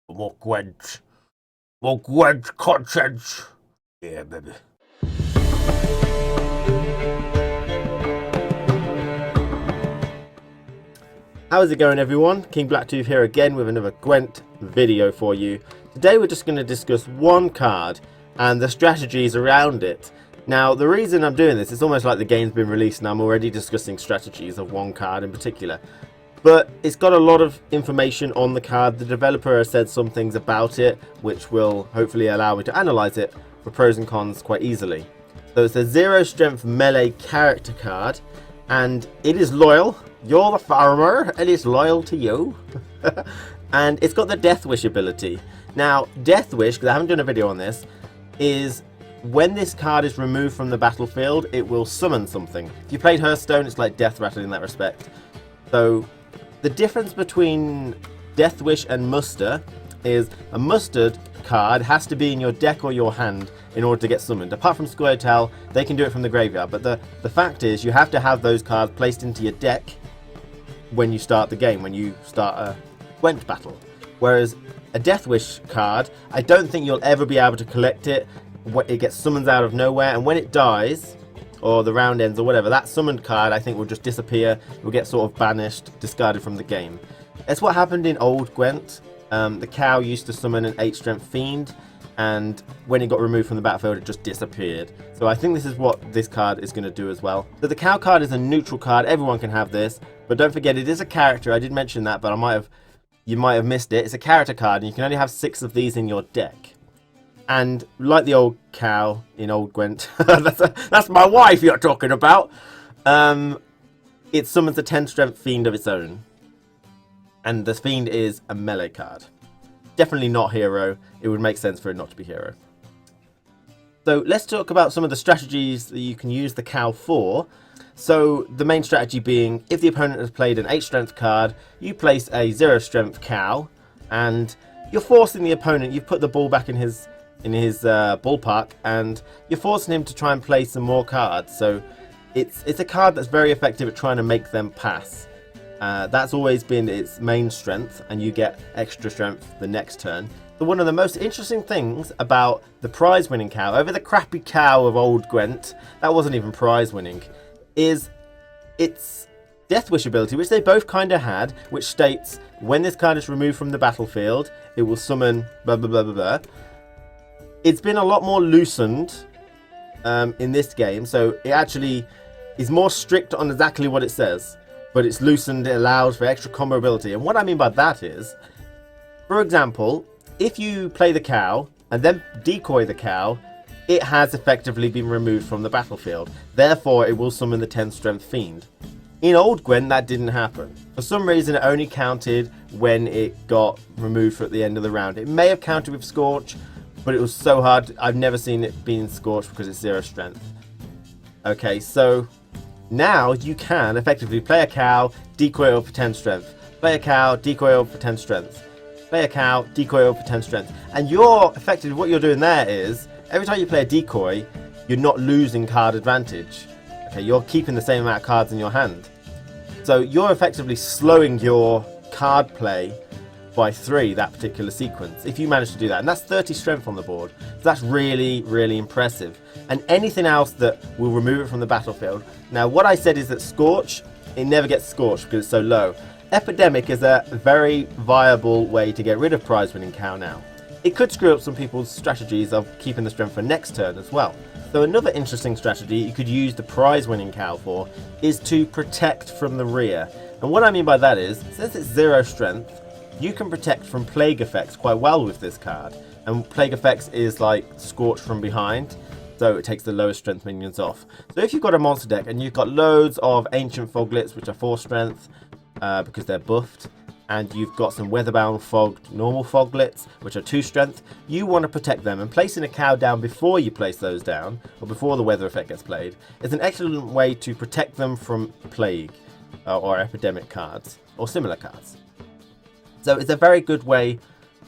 More Gwent. More Gwent content. Yeah, baby. How's it going, everyone? King Blacktooth here again with another Gwent video for you. Today we're just going to discuss one card and the strategies around it. Now, the reason I'm doing this, it's almost like the game's been released and I'm already discussing strategies of one card in particular. But it's got a lot of information on the card. The developer has said some things about it, which will hopefully allow me to analyze it for pros and cons quite easily. So it's a 0 strength melee character card, and it is loyal. You're the farmer, and it's loyal to you. And it's got the Death Wish ability. Now, Death Wish, because I haven't done a video on this, is when this card is removed from the battlefield, it will summon something. If you played Hearthstone, it's like Death Rattle in that respect. So the difference between Death Wish and Muster is a mustered card has to be in your deck or your hand in order to get summoned. Apart from Squirtle, they can do it from the graveyard, but the fact is you have to have those cards placed into your deck when you start the game, when you start a Gwent battle. Whereas a Death Wish card, I don't think you'll ever be able to collect it. It gets summoned out of nowhere, and when it dies, or the round ends or whatever, that summoned card I think will just disappear. It will get sort of banished, discarded from the game. That's what happened in old Gwent. The cow used to summon an 8 strength fiend, and when it got removed from the battlefield it just disappeared. So I think this is what this card is going to do as well. So the cow card is a neutral card, everyone can have this, but don't forget it is a character. I did mention that, but you might have missed it. It's a character card and you can only have 6 of these in your deck. And like the old cow in old Gwent, that's my wife you're talking about. It summons a 10 strength fiend of its own. And the fiend is a melee card. Definitely not hero. It would make sense for it not to be hero. So let's talk about some of the strategies that you can use the cow for. So the main strategy being, if the opponent has played an 8 strength card, you place a 0 strength cow, and you're forcing the opponent, you've put the ball back in his ballpark, and you're forcing him to try and play some more cards. So it's a card that's very effective at trying to make them pass. That's always been its main strength, and you get extra strength the next turn. But one of the most interesting things about the prize winning cow over the crappy cow of old Gwent, that wasn't even prize winning, is its Death Wish ability, which they both kind of had, which states when this card is removed from the battlefield it will summon blah blah blah blah blah. It's been a lot more loosened in this game, so it actually is more strict on exactly what it says, but it's loosened. It allows for extra combo ability, and what I mean by that is, for example, if you play the cow and then decoy the cow, it has effectively been removed from the battlefield. Therefore, it will summon the 10 strength fiend. In old Gwent, that didn't happen. For some reason, it only counted when it got removed at the end of the round. It may have counted with Scorch, but it was so hard. I've never seen it being scorched because it's 0 strength. Okay, so now you can effectively play a cow, decoy over for 10 strength. Play a cow, decoy over for 10 strength. Play a cow, decoy over for 10 strength. And you're effectively, what you're doing there is, every time you play a decoy, you're not losing card advantage. Okay, you're keeping the same amount of cards in your hand. So you're effectively slowing your card play by 3 that particular sequence, if you manage to do that, and that's 30 strength on the board. So that's really, really impressive. And anything else that will remove it from the battlefield. Now, what I said is that Scorch, it never gets scorched because it's so low. Epidemic is a very viable way to get rid of prize winning cow now. It could screw up some people's strategies of keeping the strength for next turn as well. So another interesting strategy you could use the prize winning cow for is to protect from the rear. And what I mean by that is, since it's 0 strength, you can protect from plague effects quite well with this card. And plague effects is like Scorch from behind, so it takes the lowest strength minions off. So if you've got a monster deck and you've got loads of ancient foglets, which are 4 strength because they're buffed, and you've got some weatherbound fogged normal foglets, which are 2 strength, you want to protect them, and placing a cow down before you place those down, or before the weather effect gets played, is an excellent way to protect them from plague or epidemic cards, or similar cards. So it's a very good way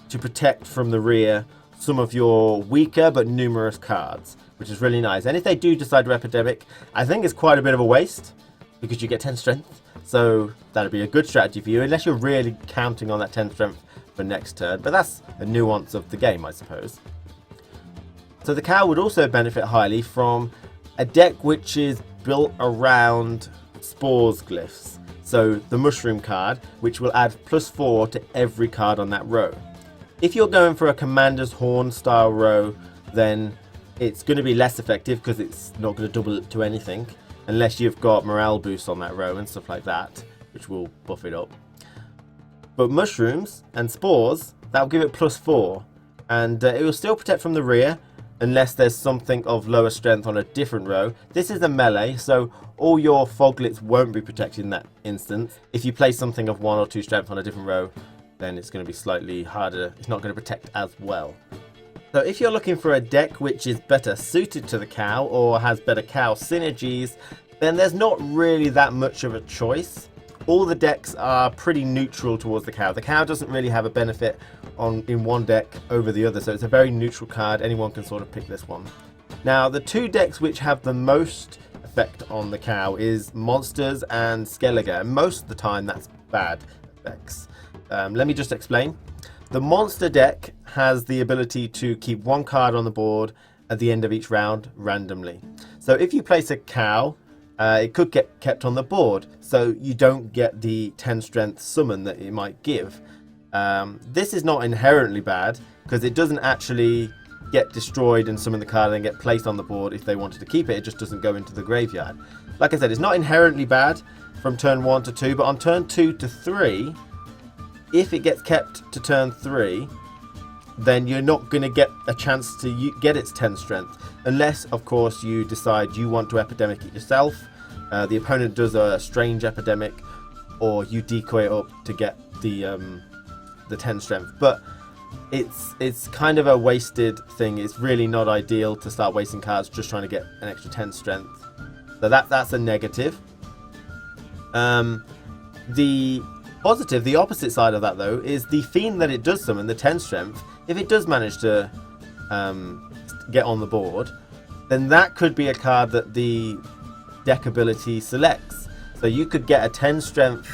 to protect from the rear some of your weaker but numerous cards, which is really nice. And if they do decide to Epidemic, I think it's quite a bit of a waste because you get 10 strength. So that'd be a good strategy for you, unless you're really counting on that 10 strength for next turn, but that's a nuance of the game, I suppose. So the cow would also benefit highly from a deck which is built around spores glyphs. So the mushroom card, which will add +4 to every card on that row. If you're going for a Commander's Horn style row, then it's going to be less effective because it's not going to double it to anything, unless you've got morale boost on that row and stuff like that, which will buff it up. But mushrooms and spores, that'll give it +4, and it will still protect from the rear, unless there's something of lower strength on a different row. This is a melee, so all your foglets won't be protected in that instance. If you place something of 1 or 2 strength on a different row, then it's going to be slightly harder. It's not going to protect as well. So if you're looking for a deck which is better suited to the cow or has better cow synergies, then there's not really that much of a choice. All the decks are pretty neutral towards the cow. The cow doesn't really have a benefit in one deck over the other, so it's a very neutral card. Anyone can sort of pick this one. Now, the two decks which have the most effect on the cow is Monsters and Skellige, and most of the time that's bad effects. Let me just explain. The Monster deck has the ability to keep one card on the board at the end of each round randomly. So if you place a cow, it could get kept on the board, so you don't get the 10 strength summon that it might give. This is not inherently bad, because it doesn't actually get destroyed and summon the card and get placed on the board if they wanted to keep it. It just doesn't go into the graveyard. Like I said, it's not inherently bad from turn 1 to 2, but on turn 2 to 3, if it gets kept to turn 3, then you're not going to get a chance to get its 10 strength, unless, of course, you decide you want to epidemic it yourself. The opponent does a strange epidemic, or you decoy it up to get the 10 strength. But it's kind of a wasted thing. It's really not ideal to start wasting cards just trying to get an extra 10 strength. So that's a negative. The positive, the opposite side of that though, is the fiend that it does summon, the 10 strength. If it does manage to get on the board, then that could be a card that the deck ability selects. So you could get a 10 strength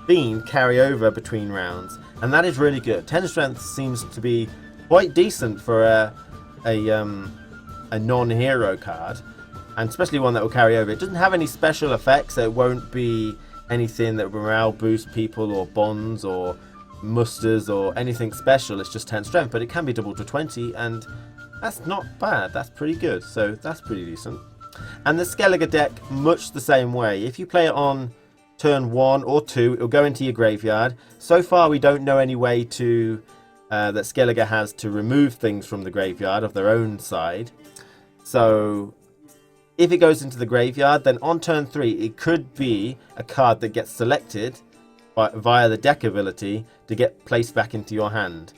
fiend carry over between rounds, and that is really good. 10 strength seems to be quite decent for a non-hero card, and especially one that will carry over. It doesn't have any special effects, so it won't be anything that will morale boost people or bonds or musters or anything special. It's just 10 strength, but it can be doubled to 20, and that's not bad. That's pretty good, so that's pretty decent. And the Skellige deck, much the same way. If you play it on turn 1 or 2, it'll go into your graveyard. So far, we don't know any way to that Skellige has to remove things from the graveyard of their own side. So if it goes into the graveyard, then on turn 3, it could be a card that gets selected via the deck ability to get placed back into your hand.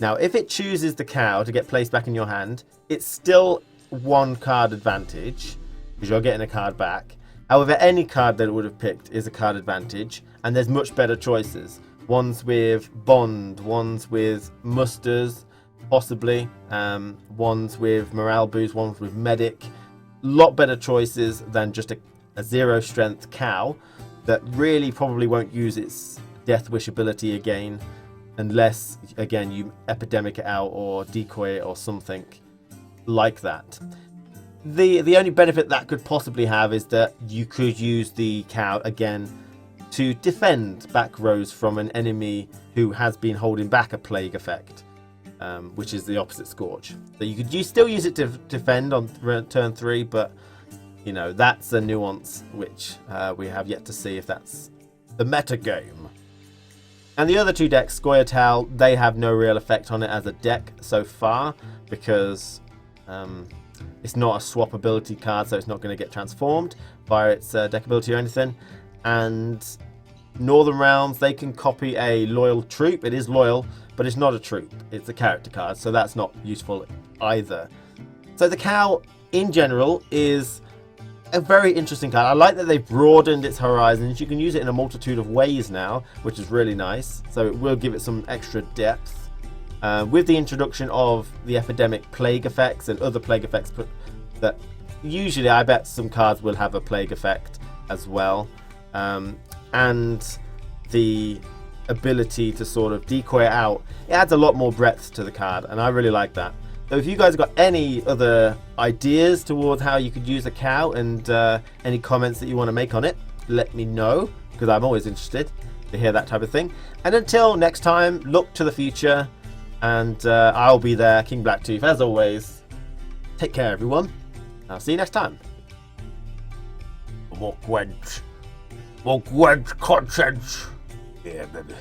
Now, if it chooses the cow to get placed back in your hand, it's still 1 card advantage, because you're getting a card back. However, any card that it would have picked is a card advantage, and there's much better choices. Ones with Bond, ones with Musters, possibly, ones with Morale Boost, ones with Medic. Lot better choices than just a 0 strength cow that really probably won't use its Death Wish ability again, unless, again, you epidemic it out or decoy it or something like that. The only benefit that could possibly have is that you could use the cow again to defend back rows from an enemy who has been holding back a plague effect, which is the opposite Scorch. So you could still use it to defend on turn 3, but you know, that's a nuance which we have yet to see if that's the meta game. And the other two decks, Scoia'tael, they have no real effect on it as a deck so far, because it's not a swap ability card, so it's not going to get transformed by its deck ability or anything. And Northern Realms, they can copy a loyal troop. It is loyal, but it's not a troop. It's a character card, so that's not useful either. So the cow, in general, is a very interesting card. I like that they've broadened its horizons. You can use it in a multitude of ways now, which is really nice. So it will give it some extra depth. With the introduction of the epidemic plague effects and other plague effects, that usually I bet some cards will have a plague effect as well. And the ability to sort of decoy it out, it adds a lot more breadth to the card, and I really like that. So if you guys got any other ideas towards how you could use a cow, and any comments that you want to make on it, let me know, because I'm always interested to hear that type of thing. And until next time, look to the future, and I'll be there, King Blacktooth, as always. Take care, everyone. I'll see you next time. More Gwent content. Yeah, baby.